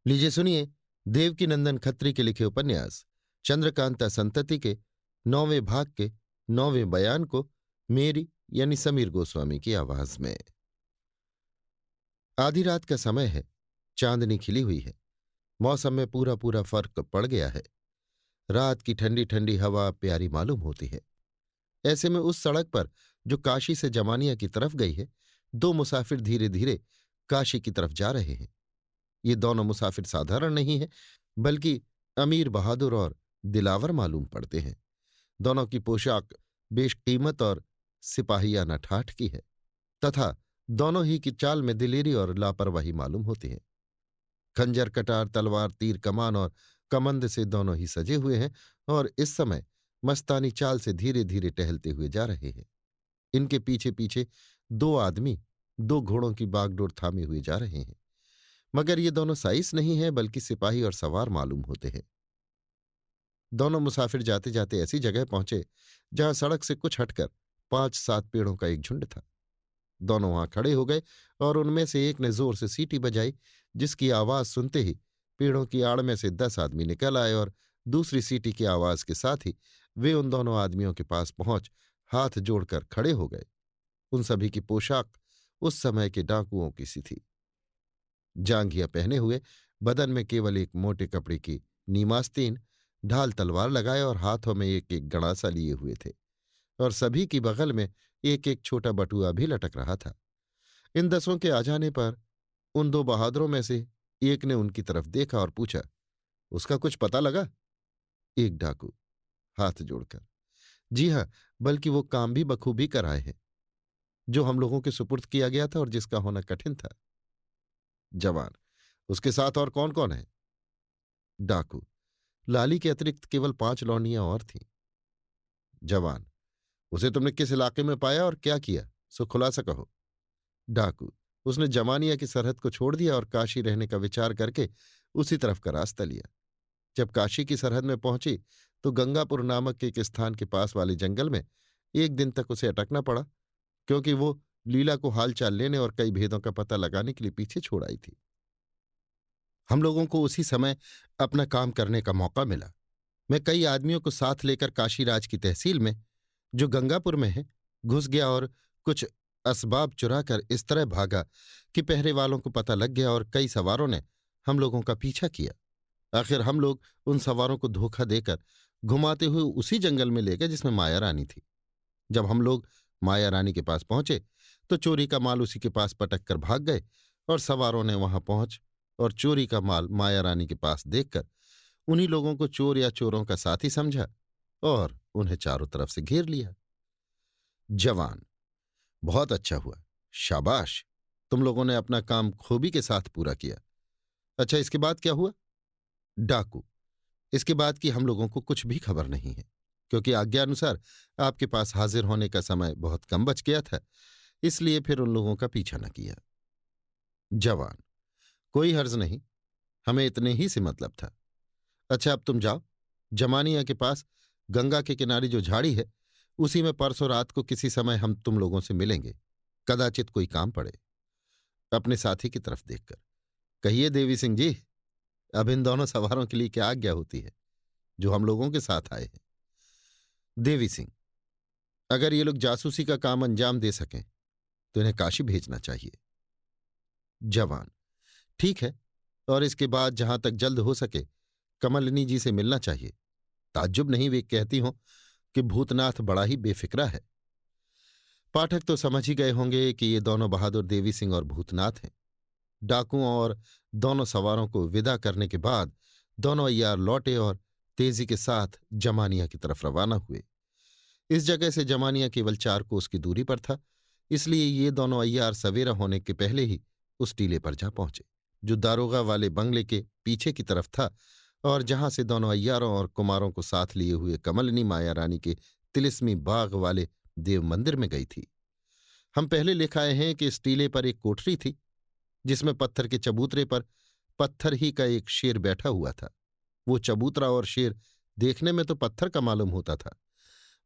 लीजिए सुनिए, देवकीनंदन खत्री के लिखे उपन्यास चंद्रकांता संतति के 9वें भाग के 9वें बयान को मेरी यानी समीर गोस्वामी की आवाज में। आधी रात का समय है। चांदनी खिली हुई है। मौसम में पूरा पूरा फर्क पड़ गया है। रात की ठंडी ठंडी हवा प्यारी मालूम होती है। ऐसे में उस सड़क पर जो काशी से जमानिया की तरफ गई है, दो मुसाफिर धीरे धीरे काशी की तरफ जा रहे हैं। ये दोनों मुसाफिर साधारण नहीं है, बल्कि अमीर बहादुर और दिलावर मालूम पड़ते हैं। दोनों की पोशाक बेशकीमत और सिपाहियाना ठाठ की है, तथा दोनों ही की चाल में दिलेरी और लापरवाही मालूम होती है। खंजर, कटार, तलवार, तीर, कमान और कमंद से दोनों ही सजे हुए हैं और इस समय मस्तानी चाल से धीरे धीरे टहलते हुए जा रहे हैं। इनके पीछे पीछे दो आदमी दो घोड़ों की बागडोर थामे हुए जा रहे हैं, मगर ये दोनों साइस नहीं हैं, बल्कि सिपाही और सवार मालूम होते हैं। दोनों मुसाफिर जाते जाते ऐसी जगह पहुंचे जहां सड़क से कुछ हटकर 5-7 पेड़ों का एक झुंड था। दोनों वहां खड़े हो गए और उनमें से एक ने जोर से सीटी बजाई, जिसकी आवाज सुनते ही पेड़ों की आड़ में से 10 आदमी निकल आए और दूसरी सीटी की आवाज के साथ ही वे उन दोनों आदमियों के पास पहुंच हाथ जोड़कर खड़े हो गए। उन सभी की पोशाक उस समय के डाकुओं की सी थी। जांघिया पहने हुए, बदन में केवल एक मोटे कपड़े की नीमास्तीन, ढाल तलवार लगाए और हाथों में एक एक गणासा लिए हुए थे, और सभी की बगल में एक एक छोटा बटुआ भी लटक रहा था। इन 10 के आ जाने पर उन दो बहादुरों में से एक ने उनकी तरफ देखा और पूछा, उसका कुछ पता लगा? एक डाकू हाथ जोड़कर, जी हां, बल्कि वो काम भी बखूबी कराए हैं जो हम लोगों के सुपुर्द किया गया था और जिसका होना कठिन था। जवान, उसके साथ और कौन कौन है? डाकू, लाली के अतिरिक्त केवल 5 लौंडियां और थीं। जवान, उसे तुमने किस इलाके में पाया और क्या किया, सो खुलासा कहो। डाकू, उसने जमानिया की सरहद को छोड़ दिया और काशी रहने का विचार करके उसी तरफ का रास्ता लिया। जब काशी की सरहद में पहुंची तो गंगापुर नामक एक स्थान के पास वाले जंगल में एक दिन तक उसे अटकना पड़ा, क्योंकि वो लीला को हालचाल लेने और कई भेदों का पता लगाने के लिए पीछे छोड़ आई थी। हम लोगों को उसी समय अपना काम करने का मौका मिला। मैं कई आदमियों को साथ लेकर काशीराज की तहसील में, जो गंगापुर में है, घुस गया और कुछ असबाब चुराकर इस तरह भागा कि पहरे वालों को पता लग गया और कई सवारों ने हम लोगों का पीछा किया। आखिर हम लोग उन सवारों को धोखा देकर घुमाते हुए उसी जंगल में ले गए जिसमें माया रानी थी। जब हम लोग माया रानी के पास पहुंचे तो चोरी का माल उसी के पास पटक कर भाग गए, और सवारों ने वहां पहुंच और चोरी का माल माया रानी के पास देखकर उन्हीं लोगों को चोर या चोरों का साथी समझा और उन्हें चारों तरफ से घेर लिया। जवान, बहुत अच्छा हुआ, शाबाश, तुम लोगों ने अपना काम खूबी के साथ पूरा किया। अच्छा, इसके बाद क्या हुआ? डाकू, इसके बाद की हम लोगों को कुछ भी खबर नहीं है, क्योंकि आज्ञानुसार आपके पास हाजिर होने का समय बहुत कम बच गया था, इसलिए फिर उन लोगों का पीछा न किया। जवान, कोई हर्ज नहीं, हमें इतने ही से मतलब था। अच्छा, अब तुम जाओ। जमानिया के पास गंगा के किनारे जो झाड़ी है, उसी में परसों रात को किसी समय हम तुम लोगों से मिलेंगे। कदाचित कोई काम पड़े। अपने साथी की तरफ देखकर, कहिए देवी सिंह जी, अब इन दोनों सवारों के लिए क्या आज्ञा होती है जो हम लोगों के साथ आए हैं? देवी सिंह, अगर ये लोग जासूसी का काम अंजाम दे सकें तो इन्हें काशी भेजना चाहिए। जवान, ठीक है, और इसके बाद जहां तक जल्द हो सके कमलिनी जी से मिलना चाहिए। ताज्जुब नहीं वे कहती हों कि भूतनाथ बड़ा ही बेफिक्रा है। पाठक तो समझ ही गए होंगे कि ये दोनों बहादुर देवी सिंह और भूतनाथ हैं। डाकुओं और दोनों सवारों को विदा करने के बाद दोनों अय्यार लौटे और तेजी के साथ जमानिया की तरफ रवाना हुए। इस जगह से जमानिया केवल 4 कोस की दूरी पर था, इसलिए ये दोनों अय्यार सवेरा होने के पहले ही उस टीले पर जा पहुंचे जो दारोगा वाले बंगले के पीछे की तरफ था, और जहां से दोनों अय्यारों और कुमारों को साथ लिए हुए कमलिनी माया रानी के तिलिस्मी बाग वाले देव मंदिर में गई थी। हम पहले लिखाए हैं कि इस टीले पर एक कोठरी थी, जिसमें पत्थर के चबूतरे पर पत्थर ही का एक शेर बैठा हुआ था। वो चबूतरा और शेर देखने में तो पत्थर का मालूम होता था,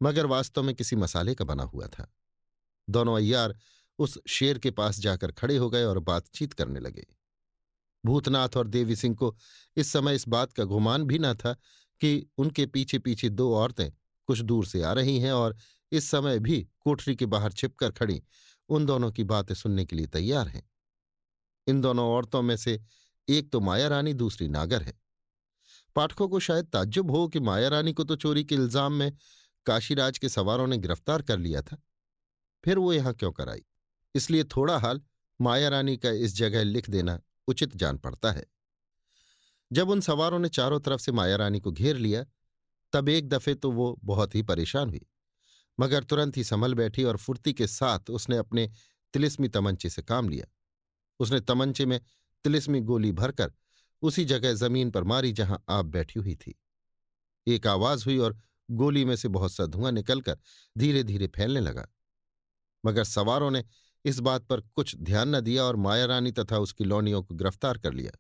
मगर वास्तव में किसी मसाले का बना हुआ था। दोनों अय्यार उस शेर के पास जाकर खड़े हो गए और बातचीत करने लगे। भूतनाथ और देवी सिंह को इस समय इस बात का गुमान भी न था कि उनके पीछे पीछे दो औरतें कुछ दूर से आ रही हैं और इस समय भी कोठरी के बाहर छिपकर खड़ी उन दोनों की बातें सुनने के लिए तैयार हैं। इन दोनों औरतों में से एक तो माया रानी, दूसरी नागर है। पाठकों को शायद ताज्जुब हो कि माया रानी को तो चोरी के इल्जाम में काशीराज के सवारों ने गिरफ्तार कर लिया था, फिर वो यहां क्यों कर आई। इसलिए थोड़ा हाल माया रानी का इस जगह लिख देना उचित जान पड़ता है। जब उन सवारों ने चारों तरफ से माया रानी को घेर लिया, तब एक दफे तो वो बहुत ही परेशान हुई, मगर तुरंत ही संभल बैठी और फुर्ती के साथ उसने अपने तिलिस्मी तमंचे से काम लिया। उसने तमंचे में तिलिस्मी गोली भरकर उसी जगह जमीन पर मारी जहां आप बैठी हुई थी। एक आवाज हुई और गोली में से बहुत सा धुआं निकलकर धीरे धीरे फैलने लगा, मगर सवारों ने इस बात पर कुछ ध्यान न दिया और माया रानी तथा उसकी लौंडियों को गिरफ्तार कर लिया।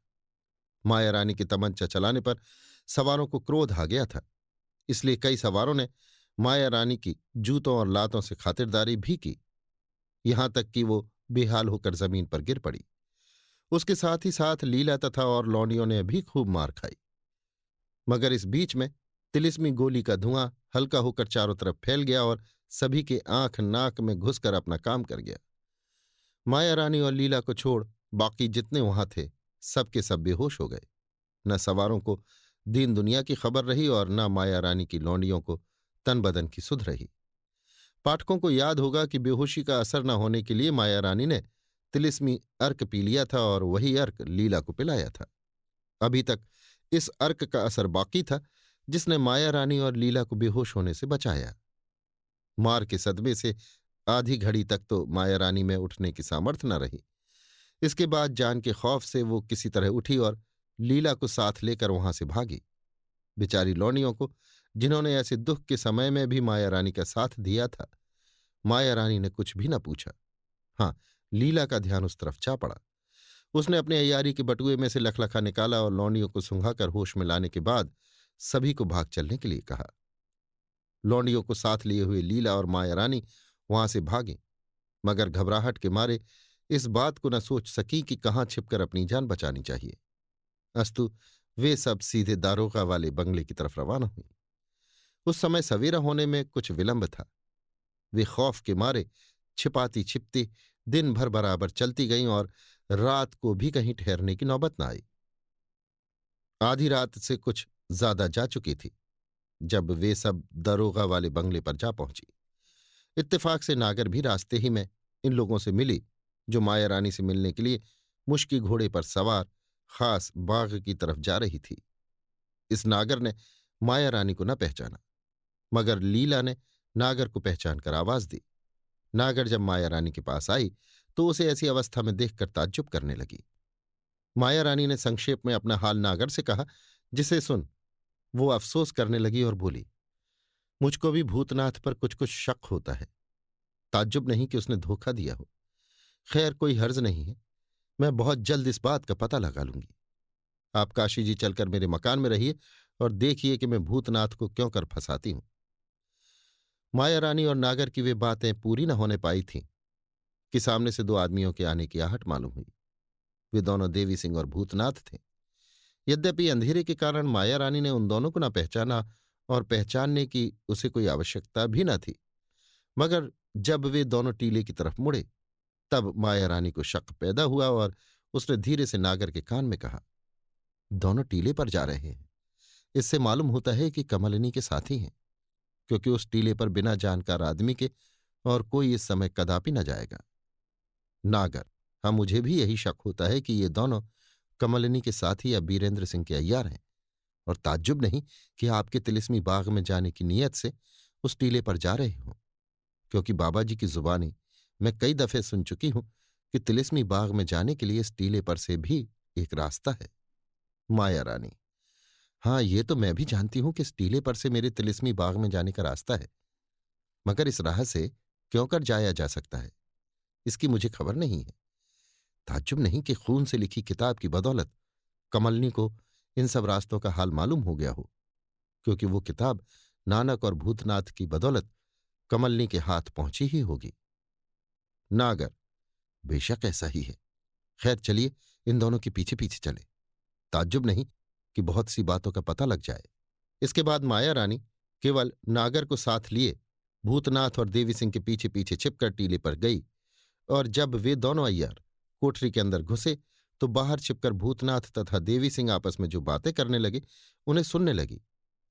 माया रानी के तमंचा चलाने पर सवारों को क्रोध आ गया था, इसलिए कई सवारों ने माया रानी की जूतों और लातों से खातिरदारी भी की, यहां तक कि वो बेहाल होकर जमीन पर गिर पड़ी। उसके साथ ही साथ लीला तथा और लौंडियों ने भी खूब मार खाई, मगर इस बीच में तिलिस्मी गोली का धुआं हल्का होकर चारों तरफ फैल गया और सभी के आंख नाक में घुसकर अपना काम कर गया। माया रानी और लीला को छोड़ बाकी जितने वहां थे सब के सब बेहोश हो गए। न सवारों को दीन दुनिया की खबर रही और न माया रानी की लौंडियों को तन बदन की सुध रही। पाठकों को याद होगा कि बेहोशी का असर न होने के लिए माया रानी ने तिलिस्मी अर्क पी लिया था और वही अर्क लीला को पिलाया था। अभी तक इस अर्क का असर बाकी था जिसने माया रानी और लीला को बेहोश होने से बचाया। मार के सदमे से आधी घड़ी तक तो माया रानी में उठने की सामर्थ्य न रही। इसके बाद जान के खौफ से वो किसी तरह उठी और लीला को साथ लेकर वहां से भागी। बेचारी लौंडियों को, जिन्होंने ऐसे दुख के समय में भी माया रानी का साथ दिया था, माया रानी ने कुछ भी न पूछा। हाँ, लीला का ध्यान उस तरफ जा पड़ा। उसने अपने अय्यारी के बटुए में से लखलखा निकाला और लौंडियों को सुंघाकर होश में लाने के बाद सभी को भाग चलने के लिए कहा। लौंडियों को साथ लिए हुए लीला और माया रानी वहां से भागी, मगर घबराहट के मारे इस बात को न सोच सकी कि कहाँ छिपकर अपनी जान बचानी चाहिए। अस्तु वे सब सीधे दारोगा वाले बंगले की तरफ रवाना हुई। उस समय सवेरा होने में कुछ विलंब था। वे खौफ के मारे छिपाती छिपती दिन भर बराबर चलती गईं और रात को भी कहीं ठहरने की नौबत न आई। आधी रात से कुछ ज्यादा जा चुकी थी जब वे सब दरोगा वाले बंगले पर जा पहुंची। इत्तेफाक से नागर भी रास्ते ही में इन लोगों से मिली जो माया रानी से मिलने के लिए मुश्की घोड़े पर सवार खास बाग की तरफ जा रही थी। इस नागर ने माया रानी को न पहचाना, मगर लीला ने नागर को पहचान कर आवाज दी। नागर जब माया रानी के पास आई तो उसे ऐसी अवस्था में देखकर ताज्जुब करने लगी। माया रानी ने संक्षेप में अपना हाल नागर से कहा, जिसे सुन वो अफसोस करने लगी और बोली, मुझको भी भूतनाथ पर कुछ कुछ शक होता है। ताज्जुब नहीं कि उसने धोखा दिया हो। खैर कोई हर्ज नहीं है, मैं बहुत जल्द इस बात का पता लगा लूंगी। आप काशी जी चलकर मेरे मकान में रहिए और देखिए कि मैं भूतनाथ को क्यों कर फंसाती हूं। माया रानी और नागर की वे बातें पूरी न होने पाई थीं कि सामने से दो आदमियों के आने की आहट मालूम हुई। वे दोनों देवी सिंह और भूतनाथ थे। यद्यपि अंधेरे के कारण माया रानी ने उन दोनों को न पहचाना और पहचानने की उसे कोई आवश्यकता भी न थी, मगर जब वे दोनों टीले की तरफ मुड़े तब माया रानी को शक पैदा हुआ और उसने धीरे से नागर के कान में कहा, दोनों टीले पर जा रहे हैं। इससे मालूम होता है कि कमलिनी के साथी हैं, क्योंकि उस टीले पर बिना जानकार आदमी के और कोई इस समय कदापि न जाएगा। नागर, हाँ, मुझे भी यही शक होता है कि ये दोनों कमलिनी के साथी या बीरेंद्र सिंह के अय्यार हैं, और ताज्जुब नहीं कि आपके तिलिस्मी बाग में जाने की नीयत से उस टीले पर जा रहे हों, क्योंकि बाबा जी की जुबानी मैं कई दफे सुन चुकी हूं कि तिलिस्मी बाग में जाने के लिए इस टीले पर से भी एक रास्ता है। माया रानी, हाँ, ये तो मैं भी जानती हूं कि इस टीले पर से मेरे तिलिस्मी बाग में जाने का रास्ता है, मगर इस राह से क्यों कर जाया जा सकता है इसकी मुझे खबर नहीं है। ताज्जुब नहीं कि खून से लिखी किताब की बदौलत कमलनी को इन सब रास्तों का हाल मालूम हो गया हो, क्योंकि वो किताब नानक और भूतनाथ की बदौलत कमलनी के हाथ पहुंची ही होगी। नागर, बेशक ऐसा ही है। खैर चलिए इन दोनों के पीछे पीछे चले। ताज्जुब नहीं कि बहुत सी बातों का पता लग जाए। इसके बाद माया रानी केवल नागर को साथ लिए भूतनाथ और देवी सिंह के पीछे पीछे छिपकर टीले पर गई, और जब वे दोनों अय्यार कोठरी के अंदर घुसे तो बाहर छिपकर भूतनाथ तथा देवी सिंह आपस में जो बातें करने लगे उन्हें सुनने लगी,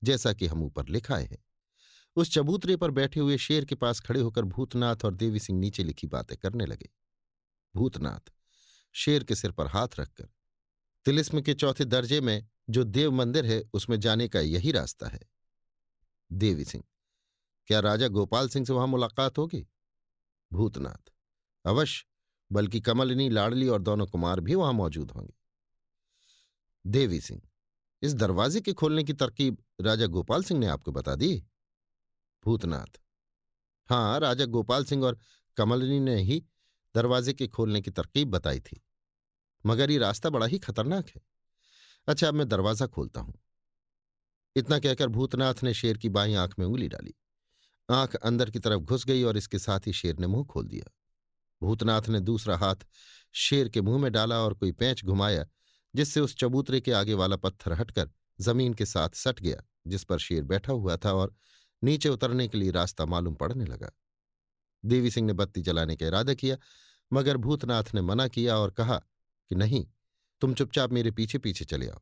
जैसा कि हम ऊपर लिखाए हैं। उस चबूतरे पर बैठे हुए शेर के पास खड़े होकर भूतनाथ और देवी सिंह नीचे लिखी बातें करने लगे। भूतनाथ शेर के सिर पर हाथ रखकर, तिलिस्म के चौथे दर्जे में जो देव मंदिर है उसमें जाने का यही रास्ता है। देवी सिंह, क्या राजा गोपाल सिंह से वहां मुलाकात होगी? भूतनाथ, अवश्य, बल्कि कमलिनी, लाडली और दोनों कुमार भी वहां मौजूद होंगे। देवी सिंह, इस दरवाजे के खोलने की तरकीब राजा गोपाल सिंह ने आपको बता दी? भूतनाथ, हाँ, राजा गोपाल सिंह और कमलिनी ने ही दरवाजे के खोलने की तरकीब बताई थी, मगर ये रास्ता बड़ा ही खतरनाक है। अच्छा, अब मैं दरवाजा खोलता हूं। इतना कहकर भूतनाथ ने शेर की बाईं आंख में उंगली डाली। आंख अंदर की तरफ घुस गई और इसके साथ ही शेर ने मुंह खोल दिया। भूतनाथ ने दूसरा हाथ शेर के मुंह में डाला और कोई पेंच घुमाया, जिससे उस चबूतरे के आगे वाला पत्थर हटकर जमीन के साथ सट गया जिस पर शेर बैठा हुआ था, और नीचे उतरने के लिए रास्ता मालूम पड़ने लगा। देवी सिंह ने बत्ती जलाने का इरादा किया, मगर भूतनाथ ने मना किया और कहा कि नहीं, तुम चुपचाप मेरे पीछे पीछे चले आओ।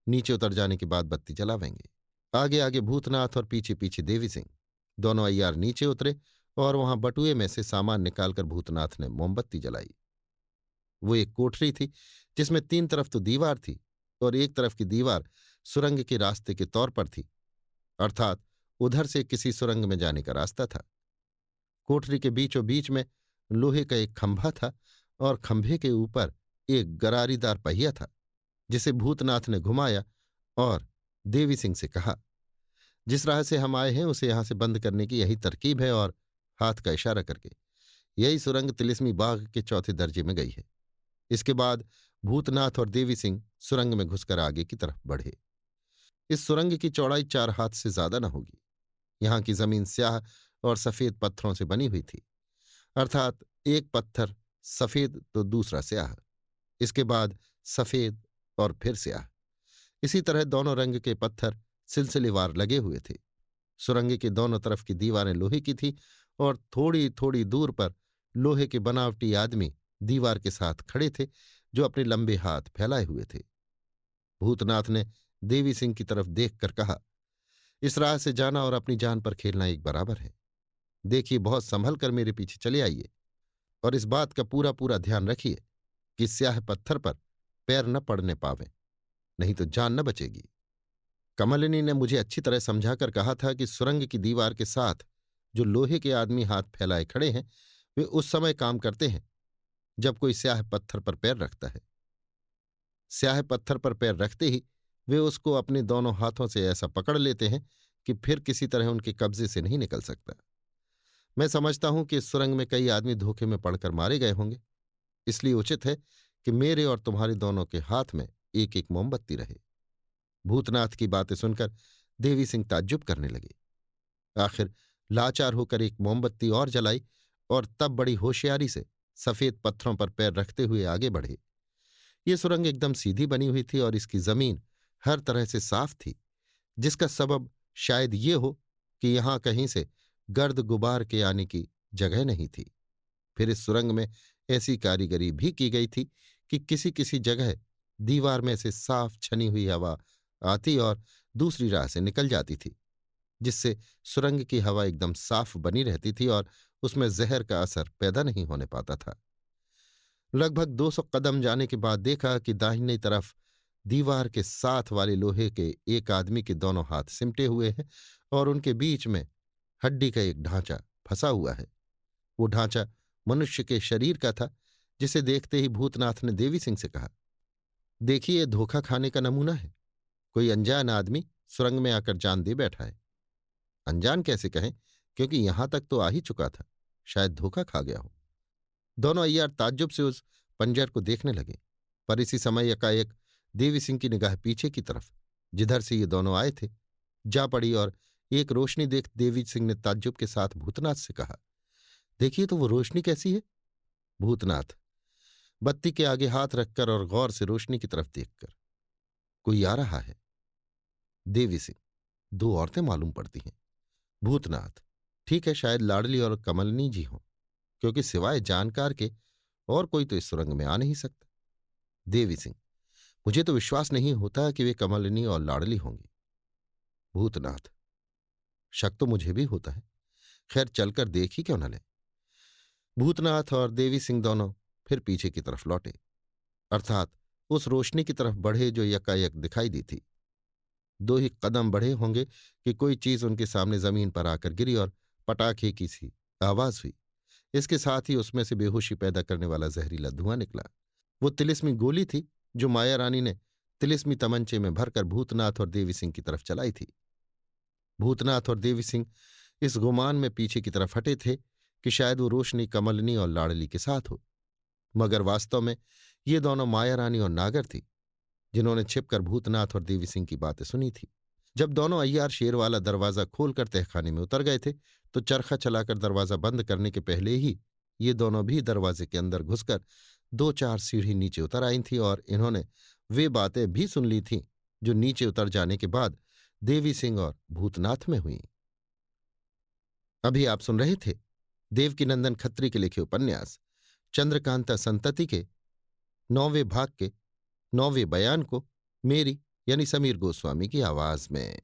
नीचे उतर जाने के बाद बत्ती जलावेंगे। आगे आगे भूतनाथ और पीछे पीछे देवी सिंह। दोनों अय्यार नीचे उतरे और वहां बटुए में से सामान निकालकर भूतनाथ ने मोमबत्ती जलाई। वो एक कोठरी थी जिसमें 3 तरफ तो दीवार थी और एक तरफ की दीवार सुरंग के रास्ते के तौर पर थी, अर्थात उधर से किसी सुरंग में जाने का रास्ता था। कोठरी के बीचों बीच में लोहे का एक खंभा था और खंभे के ऊपर एक गरारीदार पहिया था, जिसे भूतनाथ ने घुमाया और देवी सिंह से कहा, जिस राह से हम आए हैं उसे यहां से बंद करने की यही तरकीब है, और हाथ का इशारा करके, यही सुरंग तिलिस्मी बाग के चौथे दर्जे में गई है। इसके बाद भूतनाथ और देवी सिंह सुरंग में घुसकर आगे की तरफ बढ़े। इस सुरंग की चौड़ाई 4 हाथ से ज्यादा न होगी। यहां की जमीन स्याह और सफेद पत्थरों से बनी हुई थी, अर्थात एक पत्थर सफेद तो दूसरा स्याह, इसके बाद सफेद और फिर स्याह। इसी तरह दोनों रंग के पत्थर सिलसिलेवार लगे हुए थे। सुरंग के दोनों तरफ की दीवारें लोहे की थी और थोड़ी थोड़ी दूर पर लोहे के बनावटी आदमी दीवार के साथ खड़े थे, जो अपने लंबे हाथ फैलाए हुए थे। भूतनाथ ने देवी सिंह की तरफ देखकर कहा, इस राह से जाना और अपनी जान पर खेलना एक बराबर है। देखिए, बहुत संभल कर मेरे पीछे चले आइए, और इस बात का पूरा पूरा ध्यान रखिए कि स्याह पत्थर पर पैर न पड़ने पावे, नहीं तो जान न बचेगी। कमलिनी ने मुझे अच्छी तरह समझाकर कहा था कि सुरंग की दीवार के साथ जो लोहे के आदमी हाथ फैलाए खड़े हैं, वे उस समय काम करते हैं जब कोई स्याह पत्थर पर पैर रखता है। स्याह पत्थर पर पैर रखते ही वे उसको अपने दोनों हाथों से ऐसा पकड़ लेते हैं कि फिर किसी तरह उनके कब्जे से नहीं निकल सकता। मैं समझता हूं कि इस सुरंग में कई आदमी धोखे में पड़कर मारे गए होंगे, इसलिए उचित है कि मेरे और तुम्हारे दोनों के हाथ में एक एक मोमबत्ती रहे। भूतनाथ की बातें सुनकर देवी सिंह ताज्जुब करने लगे। आखिर लाचार होकर एक मोमबत्ती और जलाई और तब बड़ी होशियारी से सफेद पत्थरों पर पैर रखते हुए आगे बढ़े। ये सुरंग एकदम सीधी बनी हुई थी और इसकी जमीन हर तरह से साफ थी, जिसका सबब शायद ये हो कि यहां कहीं से गर्द गुबार के आने की जगह नहीं थी। फिर इस सुरंग में ऐसी कारीगरी भी की गई थी कि किसी किसी जगह दीवार में से साफ छनी हुई हवा आती और दूसरी राह से निकल जाती थी, जिससे सुरंग की हवा एकदम साफ बनी रहती थी और उसमें जहर का असर पैदा नहीं होने पाता था। लगभग 200 कदम जाने के बाद देखा कि दाहिनी तरफ दीवार के साथ वाले लोहे के एक आदमी के दोनों हाथ सिमटे हुए हैं और उनके बीच में हड्डी का एक ढांचा फंसा हुआ है। वो ढांचा मनुष्य के शरीर का था, जिसे देखते ही भूतनाथ ने देवी सिंह से कहा, देखिए, ये धोखा खाने का नमूना है। कोई अनजान आदमी सुरंग में आकर जान दे बैठा है। अनजान कैसे कहें, क्योंकि यहां तक तो आ ही चुका था, शायद धोखा खा गया हो। दोनों अय्यार ताज्जुब से उस पंजर को देखने लगे, पर इसी समय एकाएक देवी सिंह की निगाह पीछे की तरफ, जिधर से ये दोनों आए थे, जा पड़ी और एक रोशनी देख देवी सिंह ने ताज्जुब के साथ भूतनाथ से कहा, देखिए तो वो रोशनी कैसी है? भूतनाथ, बत्ती के आगे हाथ रखकर और गौर से रोशनी की तरफ देखकर। कोई आ रहा है। देवी सिंह। दो औरतें मालूम पड़ती हैं। भूतनाथ। ठीक है, शायद लाडली और कमलनी जी हों, क्योंकि सिवाय जानकार के और कोई तो इस सुरंग में आ नहीं सकता। देवी सिंह। मुझे तो विश्वास नहीं होता कि वे कमलिनी और लाडली होंगी। भूतनाथ। शक तो मुझे भी होता है। खैर, चलकर देख ही क्यों न लें। भूतनाथ और देवी सिंह दोनों फिर पीछे की तरफ लौटे, अर्थात उस रोशनी की तरफ बढ़े जो यकायक दिखाई दी थी। दो ही कदम बढ़े होंगे कि कोई चीज उनके सामने जमीन पर आकर गिरी और पटाखे की सी आवाज हुई। इसके साथ ही उसमें से बेहोशी पैदा करने वाला जहरीला धुआं निकला। वो तिलिस्मी गोली थी जो माया रानी ने तिलिस्मी तमंचे में भरकर भूतनाथ और देवी सिंह की तरफ चलाई थी। भूतनाथ और देवी सिंह इस गुमान में पीछे की तरफ हटे थे कि शायद वो रोशनी कमलनी और लाडली के साथ हो, मगर वास्तव में ये दोनों माया रानी और नागर थी, जिन्होंने छिपकर भूतनाथ और देवी सिंह की बातें सुनी थी। जब दोनों अय्यार शेर वाला दरवाजा खोलकर तहखाने में उतर गए थे, तो चरखा चलाकर दरवाजा बंद करने के पहले ही ये दोनों भी दरवाजे के अंदर घुसकर दो चार सीढ़ी नीचे उतर आई थीं और इन्होंने वे बातें भी सुन ली थीं जो नीचे उतर जाने के बाद देवी सिंह और भूतनाथ में हुई। अभी आप सुन रहे थे देवकीनंदन खत्री के लिखे उपन्यास चंद्रकांता संतति के 9वें भाग के 9वें बयान को मेरी यानी समीर गोस्वामी की आवाज में।